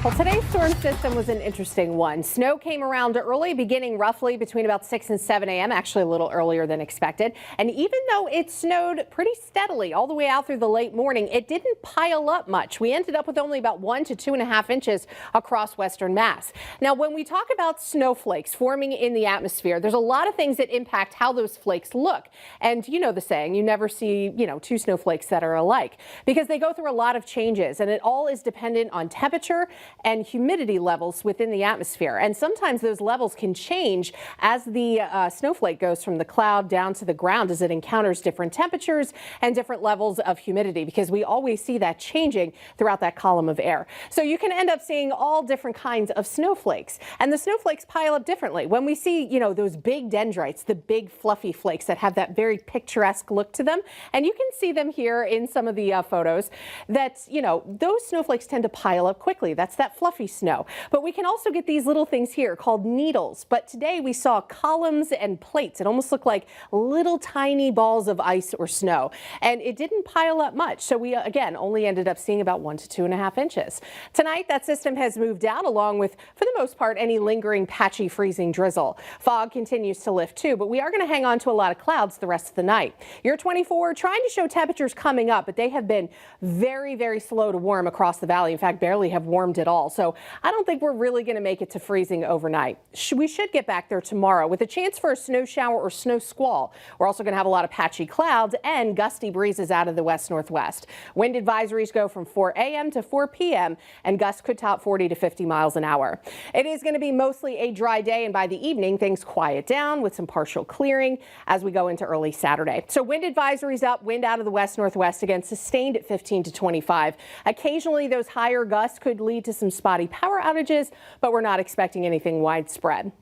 Well, today's storm system was an interesting one. Snow came around early, beginning roughly between about 6 and 7 a.m., actually a little earlier than expected. And even though it snowed pretty steadily all the way out through the late morning, it didn't pile up much. We ended up with only about 1 to 2.5 inches across western Mass. Now, when we talk about snowflakes forming in the atmosphere, there's a lot of things that impact how those flakes look. And you know the saying, you never see, two snowflakes that are alike, because they go through a lot of changes, and it all is dependent on temperature and humidity levels within the atmosphere. And sometimes those levels can change as the snowflake goes from the cloud down to the ground as it encounters different temperatures and different levels of humidity, because we always see that changing throughout that column of air. So you can end up seeing all different kinds of snowflakes, and the snowflakes pile up differently. When we see, those big dendrites, the big fluffy flakes that have that very picturesque look to them, and you can see them here in some of the photos, that, those snowflakes tend to pile up quickly. That's that fluffy snow. But we can also get these little things here called needles. But today we saw columns and plates. It almost looked like little tiny balls of ice or snow, and it didn't pile up much. So we again only ended up seeing about 1 to 2.5 inches. Tonight that system has moved out, along with, for the most part, any lingering patchy freezing drizzle. Fog continues to lift too, but we are going to hang on to a lot of clouds the rest of the night. Your 24 trying to show temperatures coming up, but they have been very, very slow to warm across the valley. In fact, barely have warmed at all. So I don't think we're really going to make it to freezing overnight. We should get back there tomorrow with a chance for a snow shower or snow squall. We're also going to have a lot of patchy clouds and gusty breezes out of the west-northwest. Wind advisories go from 4 a.m. to 4 p.m. and gusts could top 40 to 50 miles an hour. It is going to be mostly a dry day, and by the evening things quiet down with some partial clearing as we go into early Saturday. So wind advisories up, wind out of the west-northwest, again sustained at 15 to 25. Occasionally those higher gusts could lead to some spotty power outages, but we're not expecting anything widespread.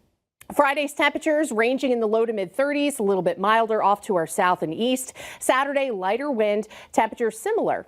Friday's temperatures ranging in the low to mid 30s, a little bit milder off to our south and east. Saturday, lighter wind, temperatures similar.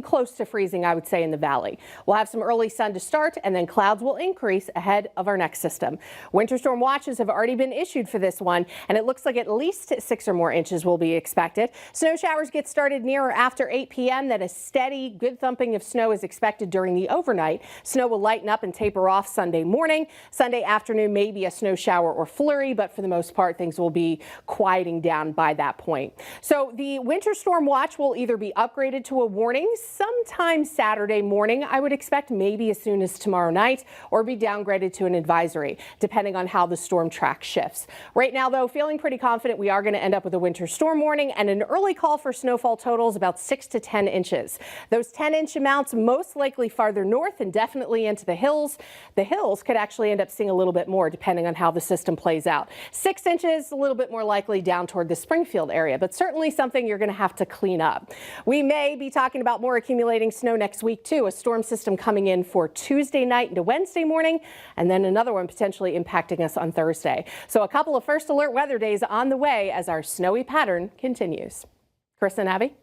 Close to freezing, I would say, in the valley. We'll have some early sun to start, and then clouds will increase ahead of our next system. Winter storm watches have already been issued for this one, and it looks like at least 6 or more inches will be expected. Snow showers get started near or after 8 p.m. Then a steady, good thumping of snow is expected during the overnight. Snow will lighten up and taper off Sunday morning. Sunday afternoon, maybe a snow shower or flurry, but for the most part, things will be quieting down by that point. So the winter storm watch will either be upgraded to a warning sometime Saturday morning, I would expect, maybe as soon as tomorrow night, or be downgraded to an advisory, depending on how the storm track shifts. Right now, though, feeling pretty confident we are going to end up with a winter storm warning and an early call for snowfall totals about 6 to 10 inches. Those 10-inch amounts most likely farther north and definitely into the hills. The hills could actually end up seeing a little bit more depending on how the system plays out. 6 inches, a little bit more likely down toward the Springfield area, but certainly something you're going to have to clean up. We may be talking about more accumulating snow next week too. A storm system coming in for Tuesday night into Wednesday morning, and then another one potentially impacting us on Thursday. So a couple of first alert weather days on the way as our snowy pattern continues. Chris and Abby.